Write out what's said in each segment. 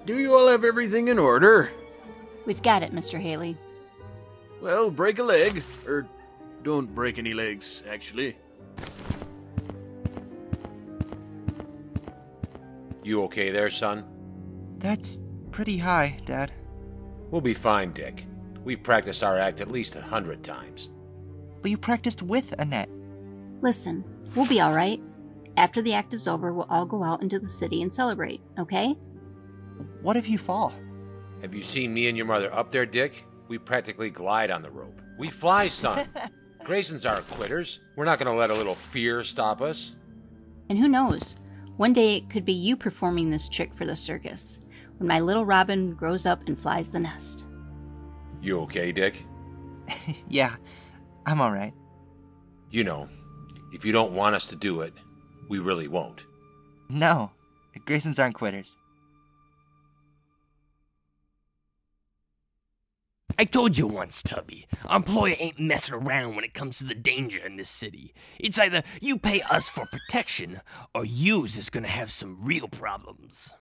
Do you all have everything in order? We've got it, Mr. Haley. Well, break a leg. Or don't break any legs, actually. You okay there, son? That's pretty high, Dad. We'll be fine, Dick. We've practiced our act at least 100 times. But you practiced with Annette. Listen, we'll be alright. After the act is over, we'll all go out into the city and celebrate, okay? What if you fall? Have you seen me and your mother up there, Dick? We practically glide on the rope. We fly, son. Graysons aren't quitters. We're not going to let a little fear stop us. And who knows? One day it could be you performing this trick for the circus, when my little Robin grows up and flies the nest. You okay, Dick? Yeah, I'm alright. You know, if you don't want us to do it, we really won't. No, Graysons aren't quitters. I told you once, Tubby, our employer ain't messing around when it comes to the danger in this city. It's either you pay us for protection, or yous is gonna have some real problems.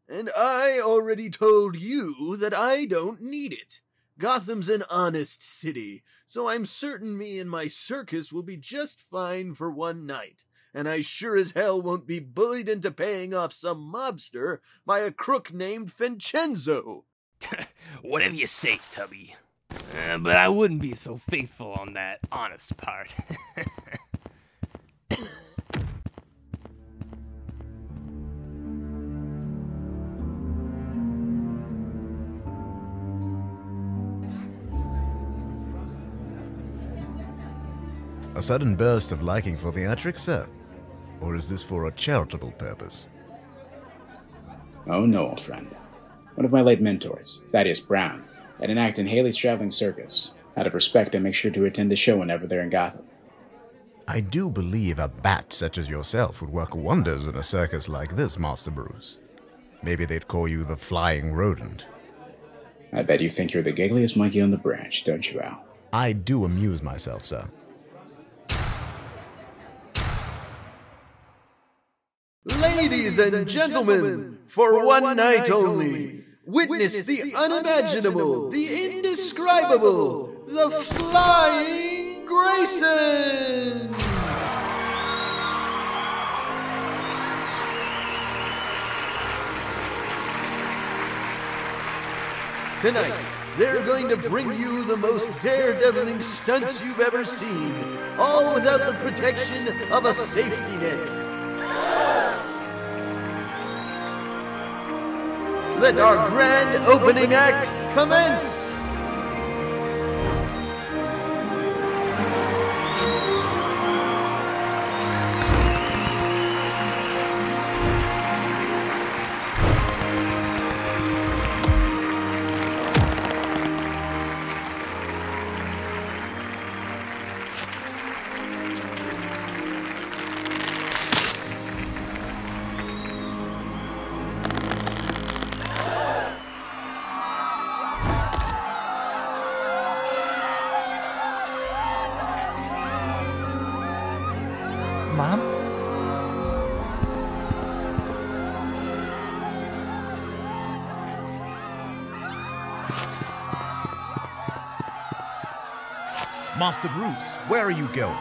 And I already told you that I don't need it. Gotham's an honest city, so I'm certain me and my circus will be just fine for one night. And I sure as hell won't be bullied into paying off some mobster by a crook named Vincenzo. Whatever you say, Tubby. But I wouldn't be so faithful on that honest part. A sudden burst of liking for theatrics, sir? Or is this for a charitable purpose? Oh no, old friend. One of my late mentors, Thaddeus Brown, had an act in Haley's Traveling Circus. Out of respect, I make sure to attend the show whenever they're in Gotham. I do believe a bat such as yourself would work wonders in a circus like this, Master Bruce. Maybe they'd call you the Flying Rodent. I bet you think you're the giggliest monkey on the branch, don't you, Al? I do amuse myself, sir. Ladies and gentlemen, for one night only, witness the unimaginable, the indescribable, the Flying Graysons! Tonight, they're going to bring you the most daredeviling stunts you've ever seen, all without the protection of a safety net. Let our grand opening act commence! Mom? Master Bruce, where are you going?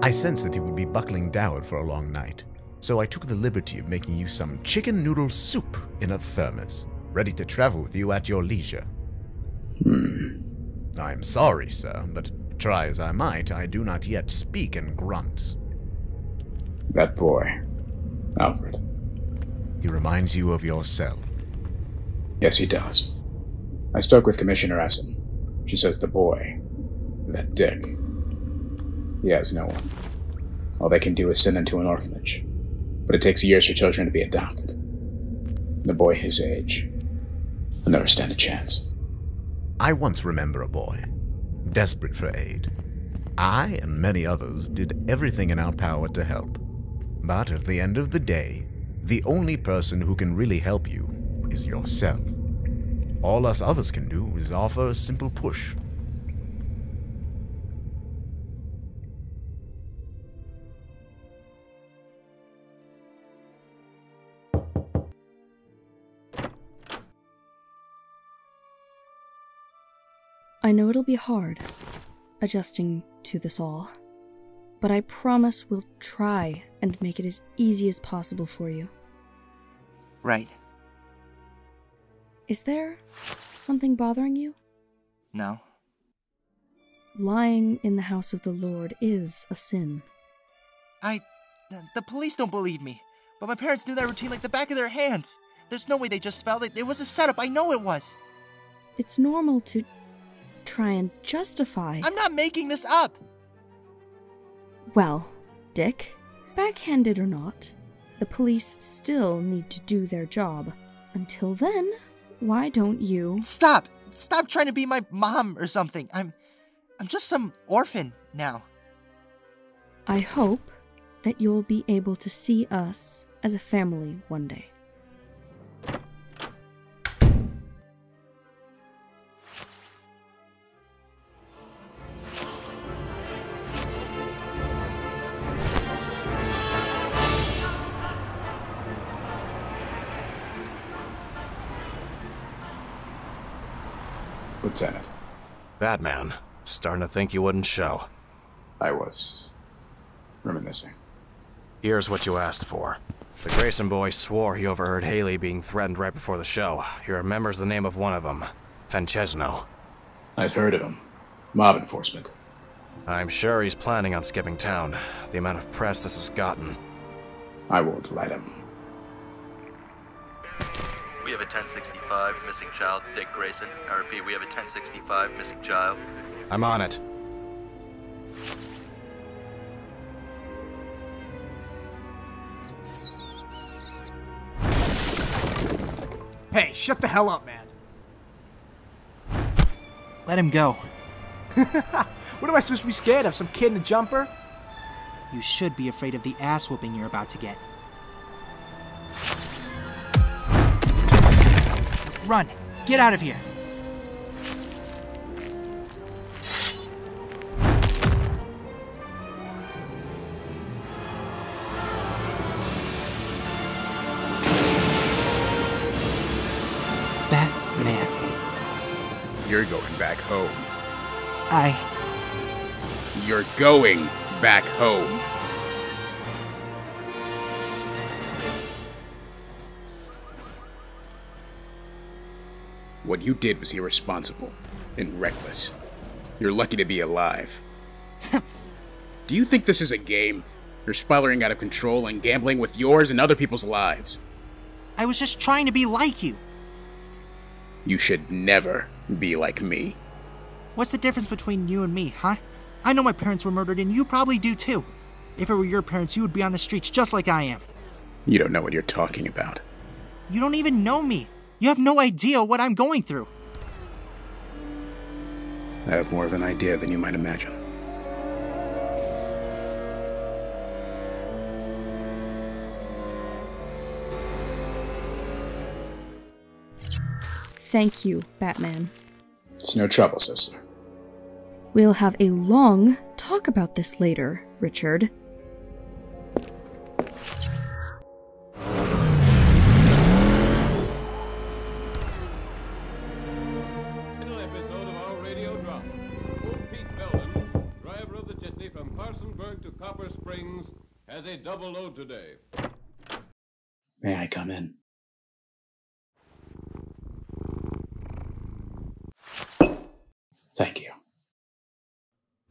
I sensed that you would be buckling down for a long night, so I took the liberty of making you some chicken noodle soup in a thermos, ready to travel with you at your leisure. I'm sorry, sir, but try as I might, I do not yet speak in grunts. That boy, Alfred. He reminds you of yourself. Yes, he does. I spoke with Commissioner Essen. She says the boy, that Dick, he has no one. All they can do is send him to an orphanage. But it takes years for children to be adopted. And a boy his age will never stand a chance. I once remember a boy, desperate for aid. I and many others did everything in our power to help. But at the end of the day, the only person who can really help you is yourself. All us others can do is offer a simple push. I know it'll be hard, adjusting to this all, but I promise we'll try and make it as easy as possible for you. Right. Is there something bothering you? No. Lying in the house of the Lord is a sin. The police don't believe me, but my parents knew that routine like the back of their hands. There's no way they just felt it. It was a setup. I know it was. It's normal to try and justify. I'm not making this up. Well, Dick, backhanded or not, the police still need to do their job. Until then, why don't you... Stop! Stop trying to be my mom or something. I'm just some orphan now. I hope that you'll be able to see us as a family one day. Lieutenant. Batman. Starting to think you wouldn't show. I was reminiscing. Here's what you asked for. The Grayson boy swore he overheard Haley being threatened right before the show. He remembers the name of one of them, Francesno. I've heard of him. Mob enforcement. I'm sure he's planning on skipping town. The amount of press this has gotten. I won't let him. We have a 1065 missing child, Dick Grayson. I repeat, we have a 1065 missing child. I'm on it. Hey, shut the hell up, man. Let him go. What am I supposed to be scared of? Some kid in a jumper? You should be afraid of the ass whooping you're about to get. Run! Get out of here! Batman. You're going back home. You're going back home. What you did was irresponsible and reckless. You're lucky to be alive. Do you think this is a game? You're spiraling out of control and gambling with yours and other people's lives. I was just trying to be like you. You should never be like me. What's the difference between you and me, huh? I know my parents were murdered and you probably do too. If it were your parents, you would be on the streets just like I am. You don't know what you're talking about. You don't even know me. You have no idea what I'm going through. I have more of an idea than you might imagine. Thank you, Batman. It's no trouble, sister. We'll have a long talk about this later, Richard. Episode of our radio drama. Old Pete Belden, driver of the jitney from Carsonburg to Copper has a double load today. May I come in? Thank you.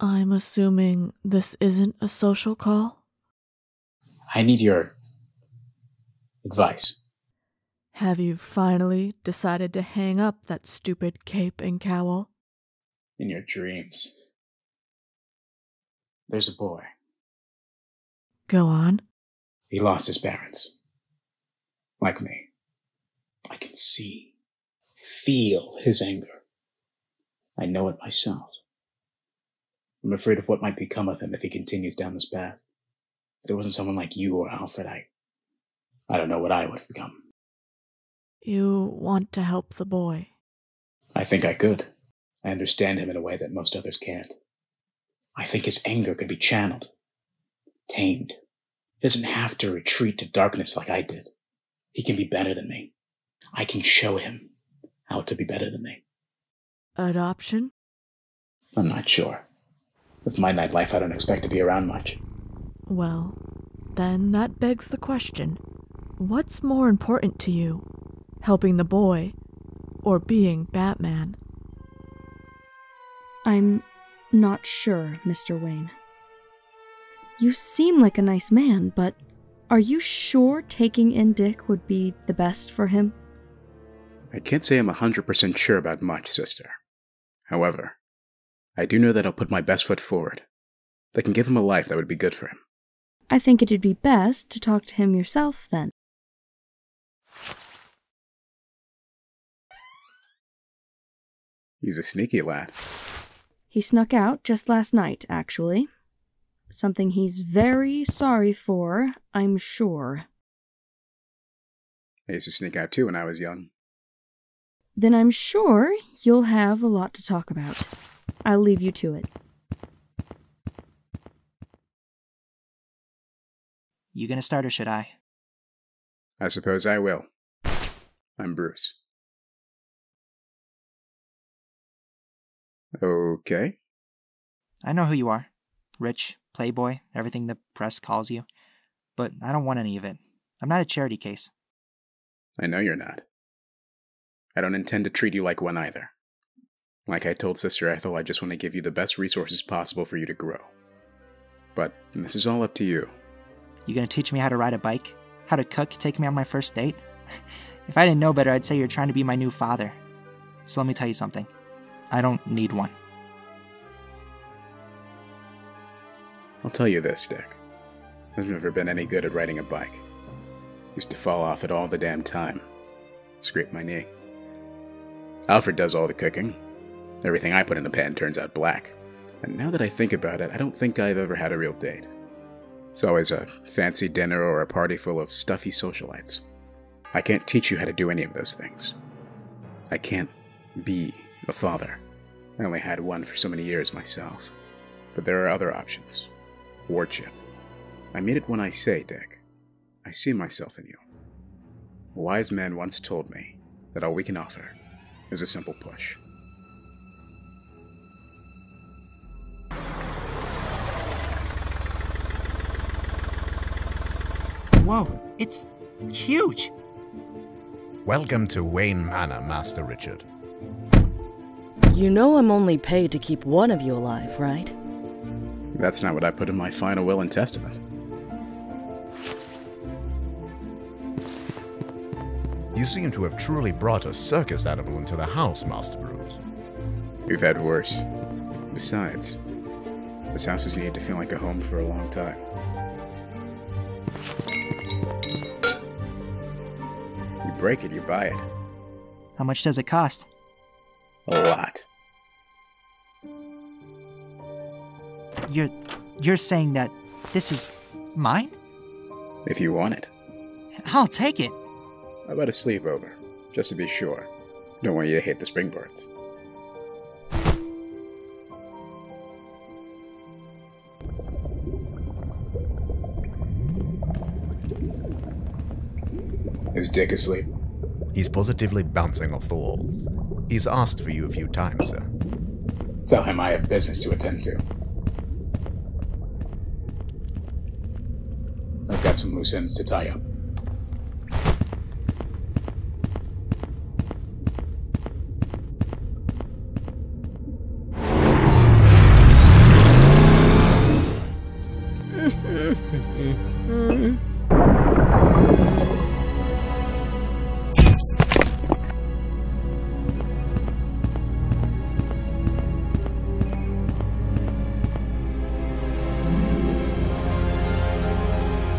I'm assuming this isn't a social call? I need your advice. Have you finally decided to hang up that stupid cape and cowl? In your dreams. There's a boy. Go on. He lost his parents. Like me. I can see, feel his anger. I know it myself. I'm afraid of what might become of him if he continues down this path. If there wasn't someone like you or Alfred, I don't know what I would have become. You want to help the boy? I think I could. I understand him in a way that most others can't. I think his anger could be channeled, tamed. He doesn't have to retreat to darkness like I did. He can be better than me. I can show him how to be better than me. Adoption? I'm not sure. With my nightlife, I don't expect to be around much. Well, then that begs the question. What's more important to you? Helping the boy, or being Batman? I'm not sure, Mr. Wayne. You seem like a nice man, but are you sure taking in Dick would be the best for him? I can't say I'm 100% sure about much, sister. However, I do know that I'll put my best foot forward. That can give him a life that would be good for him. I think it'd be best to talk to him yourself, then. He's a sneaky lad. He snuck out just last night, actually. Something he's very sorry for, I'm sure. I used to sneak out too when I was young. Then I'm sure you'll have a lot to talk about. I'll leave you to it. You gonna start or should I? I suppose I will. I'm Bruce. Okay. I know who you are. Rich, playboy, everything the press calls you. But I don't want any of it. I'm not a charity case. I know you're not. I don't intend to treat you like one either. Like I told Sister Ethel, I just want to give you the best resources possible for you to grow. But this is all up to you. You gonna teach me how to ride a bike? How to cook? Take me on my first date? If I didn't know better, I'd say you're trying to be my new father. So let me tell you something. I don't need one. I'll tell you this, Dick. I've never been any good at riding a bike. Used to fall off it all the damn time. Scrape my knee. Alfred does all the cooking. Everything I put in the pan turns out black. And now that I think about it, I don't think I've ever had a real date. It's always a fancy dinner or a party full of stuffy socialites. I can't teach you how to do any of those things. I can't be a father. I only had one for so many years myself. But there are other options. Wardship. I mean it when I say, Dick. I see myself in you. A wise man once told me that all we can offer is a simple push. Whoa, it's huge! Welcome to Wayne Manor, Master Richard. You know I'm only paid to keep one of you alive, right? That's not what I put in my final will and testament. You seem to have truly brought a circus animal into the house, Master Bruce. We've had worse. Besides, this house has needed to feel like a home for a long time. You break it, you buy it. How much does it cost? A lot. You're saying that this is mine? If you want it. I'll take it. How about a sleepover? Just to be sure. Don't want you to hate the Springbirds. Is Dick asleep? He's positively bouncing off the wall. He's asked for you a few times, sir. Tell him I have business to attend to. got some loose ends to tie up.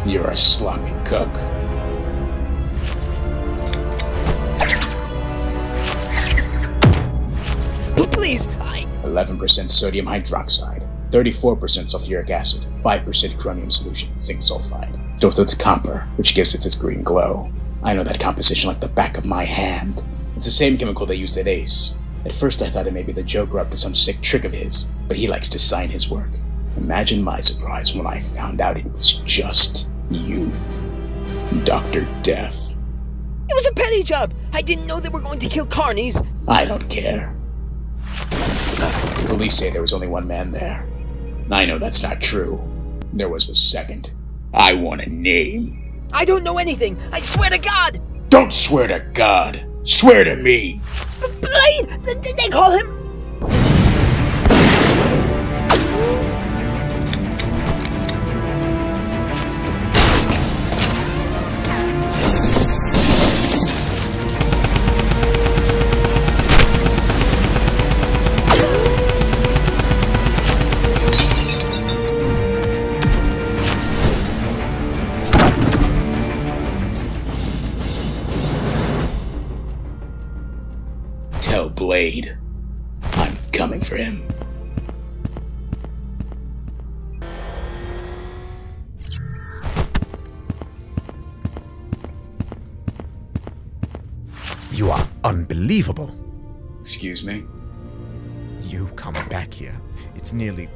You're a sloppy cook. Please, 11% sodium hydroxide, 34% sulfuric acid, 5% chromium solution, zinc sulfide, doped with copper, which gives it its green glow. I know that composition like the back of my hand. It's the same chemical they used at Ace. At first I thought it may be the Joker up to some sick trick of his, but he likes to sign his work. Imagine my surprise when I found out it was just you, Dr. Death. it was a petty job. I didn't know they were going to kill carnies. I don't care. The police say there was only one man there. I know that's not true. There was a second. I want a name. I don't know anything. I swear to God. Don't swear to God. Swear to me. Blade! They call him... Tell Blade I'm coming for him. You are unbelievable. Excuse me? You coming back here. It's nearly...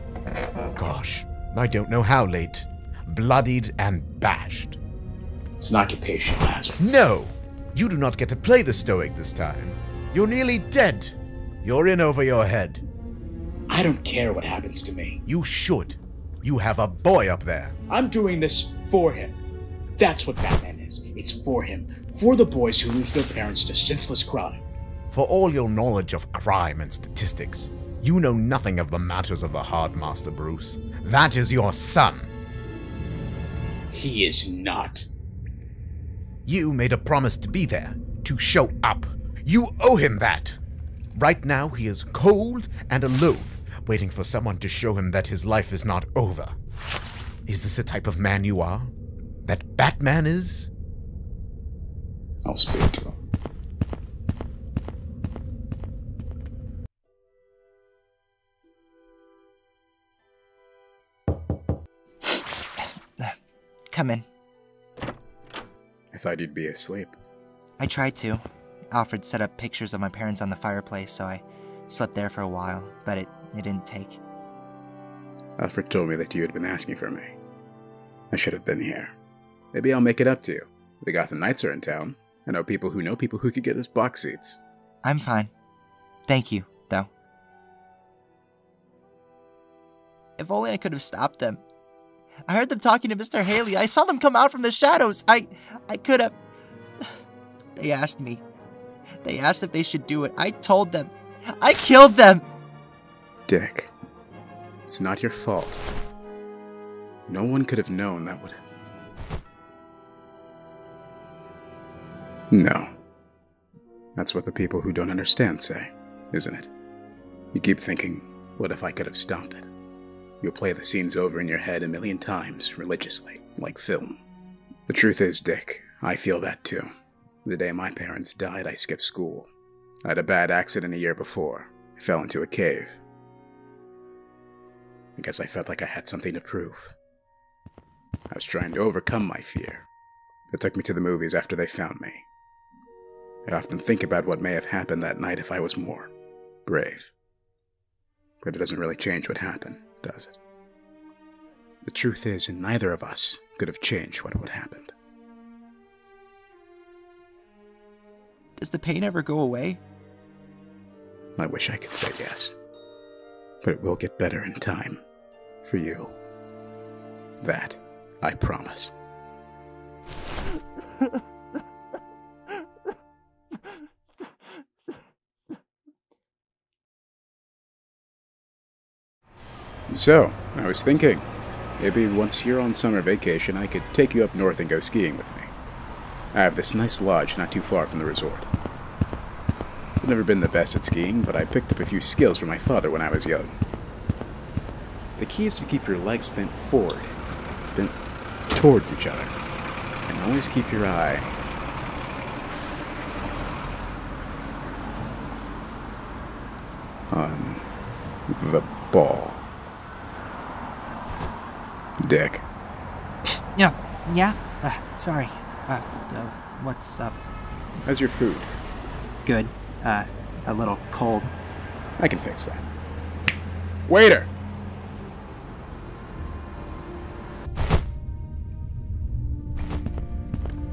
Gosh, I don't know how late. Bloodied and bashed. It's an occupational hazard. No! You do not get to play the stoic this time. You're nearly dead. You're in over your head. I don't care what happens to me. You should. You have a boy up there. I'm doing this for him. That's what Batman is. It's for him. For the boys who lose their parents to senseless crime. For all your knowledge of crime and statistics, you know nothing of the matters of the Hardmaster, Bruce. That is your son. He is not. You made a promise to be there, to show up. You owe him that. Right now, he is cold and alone, waiting for someone to show him that his life is not over. Is this the type of man you are? That Batman is? I'll speak to him. Come in. I thought you'd be asleep. I tried to. Alfred set up pictures of my parents on the fireplace, so I slept there for a while, but it didn't take. Alfred told me that you had been asking for me. I should have been here. Maybe I'll make it up to you. The Gotham Knights are in town. I know people who could get us box seats. I'm fine. Thank you, though. If only I could have stopped them. I heard them talking to Mr. Haley. I saw them come out from the shadows. I could have... They asked me. They asked if they should do it. I told them. I killed them! Dick, it's not your fault. No one could have known that would... No. That's what the people who don't understand say, isn't it? You keep thinking, what if I could have stopped it? You'll play the scenes over in your head a million times, religiously, like film. The truth is, Dick, I feel that too. The day my parents died, I skipped school. I had a bad accident a year before. I fell into a cave. I guess I felt like I had something to prove. I was trying to overcome my fear. They took me to the movies after they found me. I often think about what may have happened that night if I was more brave. But it doesn't really change what happened, does it? The truth is, neither of us could have changed what would have happened. Does the pain ever go away? I wish I could say yes. But it will get better in time. For you. That, I promise. So, I was thinking, maybe once you're on summer vacation, I could take you up north and go skiing with me. I have this nice lodge not too far from the resort. I've never been the best at skiing, but I picked up a few skills from my father when I was young. The key is to keep your legs bent forward, bent towards each other, and always keep your eye on the ball. Dick. Yeah? Sorry. What's up? How's your food? Good. A little cold. I can fix that. Waiter!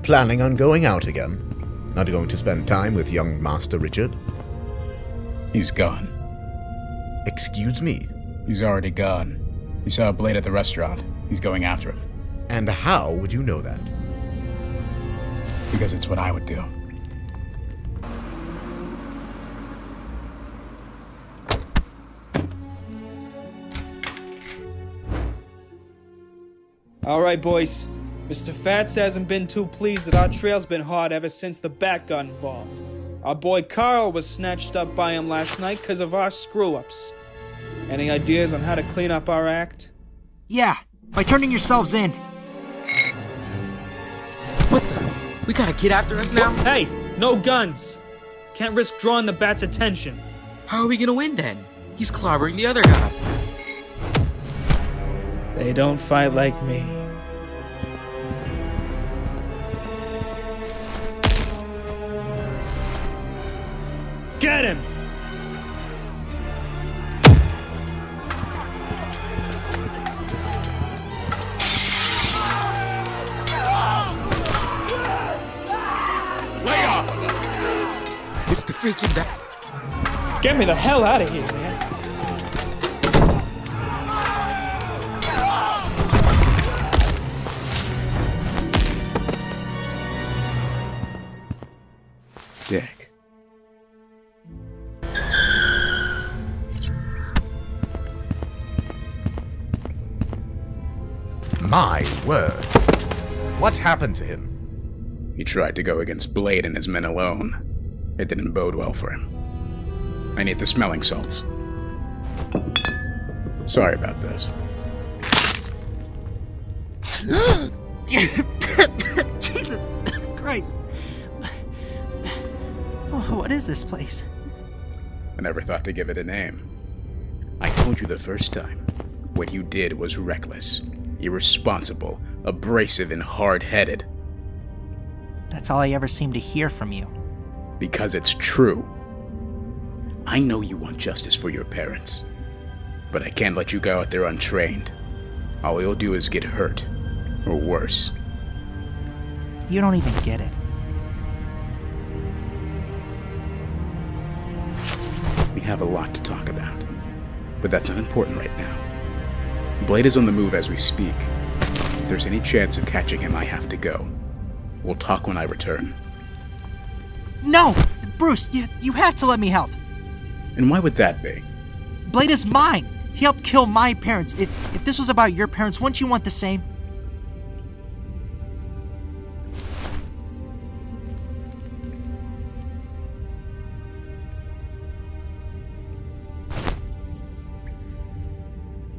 Planning on going out again? Not going to spend time with young Master Richard? He's gone. Excuse me? He's already gone. He saw Blade at the restaurant. He's going after him. And how would you know that? Because it's what I would do. Alright, boys. Mr. Fats hasn't been too pleased that our trail's been hot ever since the Bat got involved. Our boy Carl was snatched up by him last night because of our screw-ups. Any ideas on how to clean up our act? Yeah, by turning yourselves in. What the? We got a kid after us now? Hey, no guns. Can't risk drawing the Bat's attention. How are we gonna win then? He's clobbering the other guy. They don't fight like me. Get him! Lay off of him! It's the freaking Bat. Get me the hell out of here, man. Dick. My word. What happened to him? He tried to go against Blade and his men alone. It didn't bode well for him. I need the smelling salts. Sorry about this. Jesus Christ. What is this place? I never thought to give it a name. I told you the first time. What you did was reckless, irresponsible, abrasive, and hard-headed. That's all I ever seem to hear from you. Because it's true. I know you want justice for your parents, but I can't let you go out there untrained. All you'll do is get hurt, or worse. You don't even get it. We have a lot to talk about, but that's not important right now. Blade is on the move as we speak. If there's any chance of catching him, I have to go. We'll talk when I return. No! Bruce, you have to let me help. And why would that be? Blade is mine. He helped kill my parents. If this was about your parents, wouldn't you want the same?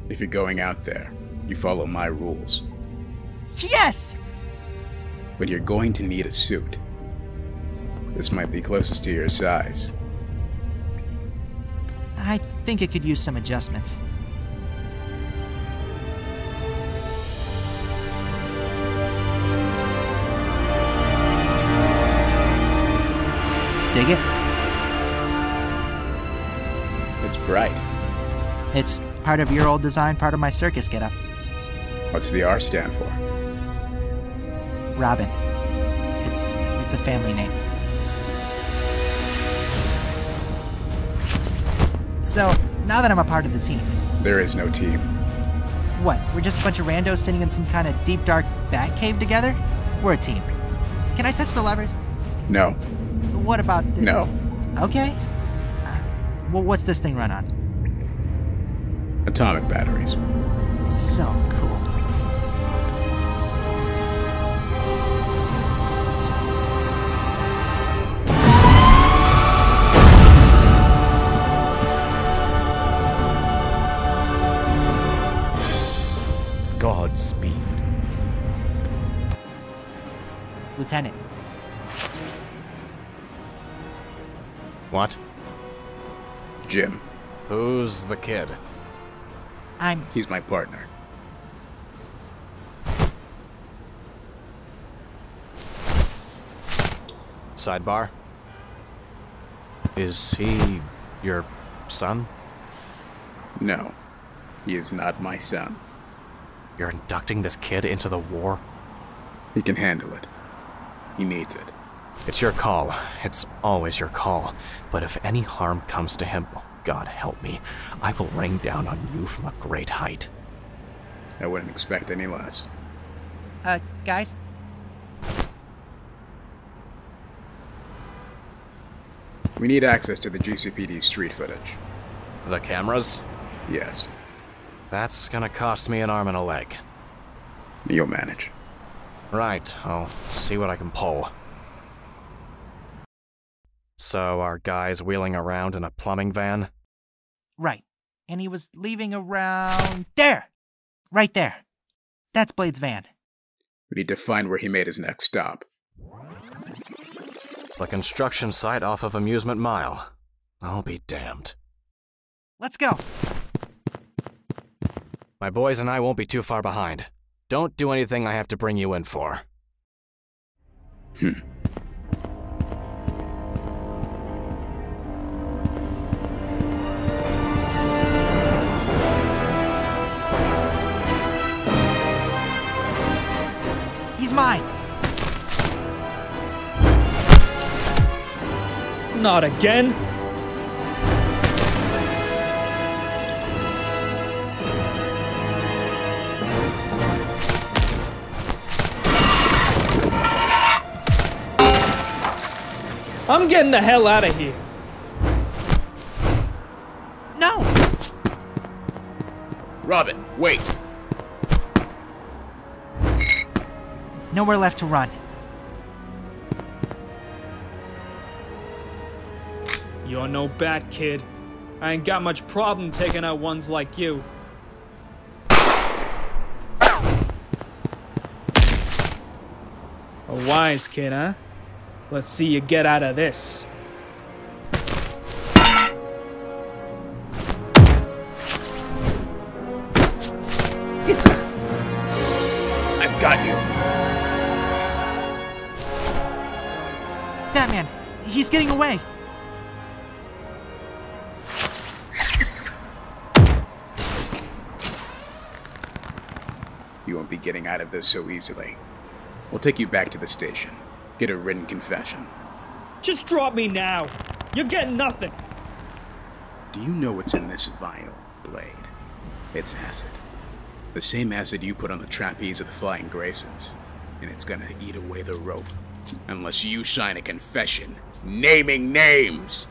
If you're going out there, you follow my rules. Yes! But you're going to need a suit. This might be closest to your size. I think it could use some adjustments. Dig it? It's bright. It's part of your old design, part of my circus getup. What's the R stand for? Robin. It's a family name. So, now that I'm a part of the team... There is no team. What, we're just a bunch of randos sitting in some kind of deep, dark bat cave together? We're a team. Can I touch the levers? No. What about the... No. Okay. Well, what's this thing run on? Atomic batteries. So cool. Godspeed. Lieutenant. What? Jim. Who's the kid? He's my partner. Sidebar? Is he your son? No. He is not my son. You're inducting this kid into the war? He can handle it. He needs it. It's your call. It's always your call. But if any harm comes to him, oh God help me, I will rain down on you from a great height. I wouldn't expect any less. Guys? We need access to the GCPD street footage. The cameras? Yes. That's gonna cost me an arm and a leg. You'll manage. Right, I'll see what I can pull. So, our guy's wheeling around in a plumbing van? Right. And he was leaving around... There! Right there. That's Blade's van. We need to find where he made his next stop. The construction site off of Amusement Mile. I'll be damned. Let's go! My boys and I won't be too far behind. Don't do anything I have to bring you in for. He's mine! Not again! I'm getting the hell out of here. No! Robin, wait. Nowhere left to run. You're no bat, kid. I ain't got much problem taking out ones like you. A wise kid, huh? Let's see you get out of this. I've got you. Batman, he's getting away. You won't be getting out of this so easily. We'll take you back to the station. Get a written confession. Just drop me now. You're getting nothing. Do you know what's in this vial, Blade? It's acid. The same acid you put on the trapeze of the Flying Graysons. And it's gonna eat away the rope. Unless you sign a confession naming names!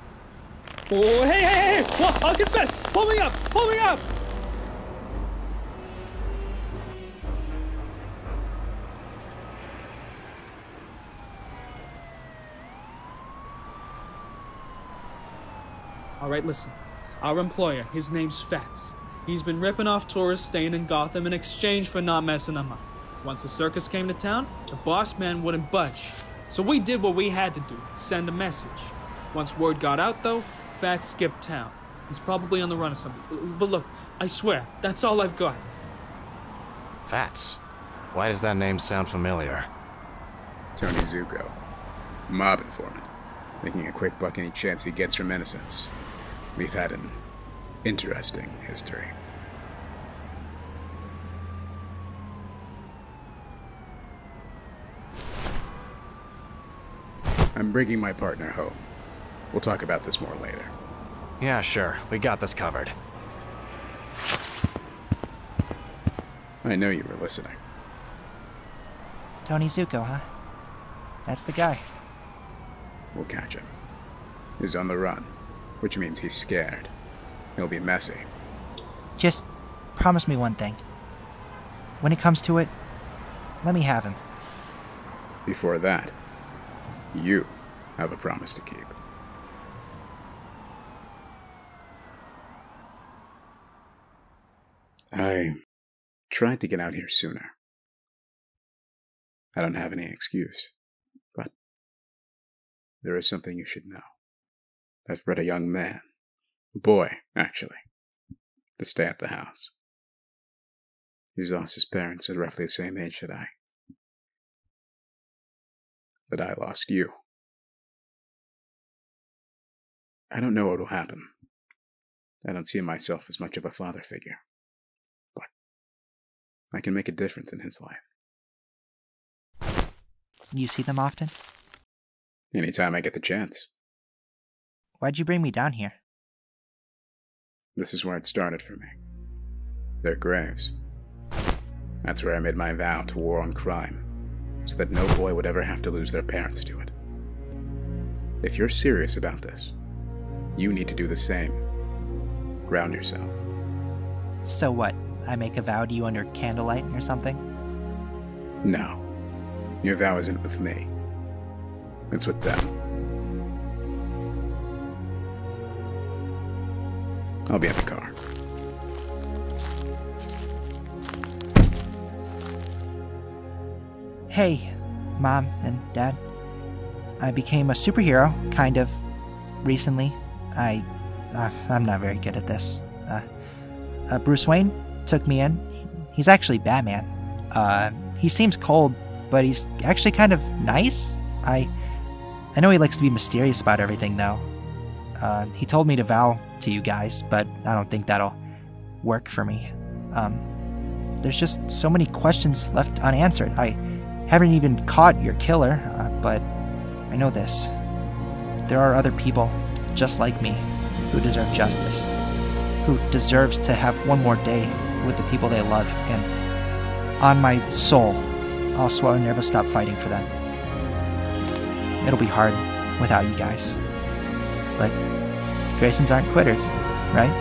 Oh, hey! What? I'll confess! Pull me up! Pull me up! Alright, listen. Our employer, his name's Fats. He's been ripping off tourists staying in Gotham in exchange for not messing them up. Once the circus came to town, the boss man wouldn't budge. So we did what we had to do, send a message. Once word got out though, Fats skipped town. He's probably on the run or something. But look, I swear, that's all I've got. Fats? Why does that name sound familiar? Tony Zuko. Mob informant. Making a quick buck any chance he gets from innocence. We've had an interesting history. I'm bringing my partner home. We'll talk about this more later. Yeah, sure. We got this covered. I know you were listening. Tony Zuko, huh? That's the guy. We'll catch him. He's on the run, which means he's scared. He'll be messy. Just promise me one thing. When it comes to it, let me have him. Before that, you have a promise to keep. I tried to get out here sooner. I don't have any excuse, but there is something you should know. I've bred a young man, a boy, actually, to stay at the house. He's lost his parents at roughly the same age that I lost you. I don't know what will happen. I don't see myself as much of a father figure, but I can make a difference in his life. You see them often? Anytime I get the chance. Why'd you bring me down here? This is where it started for me. Their graves. That's where I made my vow to war on crime, so that no boy would ever have to lose their parents to it. If you're serious about this, you need to do the same. Ground yourself. So what? I make a vow to you under candlelight or something? No. Your vow isn't with me. It's with them. I'll be in the car. Hey, Mom and Dad. I became a superhero, kind of, recently. I'm not very good at this. Bruce Wayne took me in. He's actually Batman. He seems cold, but he's actually kind of nice. I know he likes to be mysterious about everything, though. He told me to vow to you guys, but I don't think that'll work for me. There's just so many questions left unanswered. I haven't even caught your killer, but I know this. There are other people just like me who deserve justice, who deserves to have one more day with the people they love, and on my soul, I'll swear I'll never stop fighting for them. It'll be hard without you guys, but Graysons aren't quitters, right?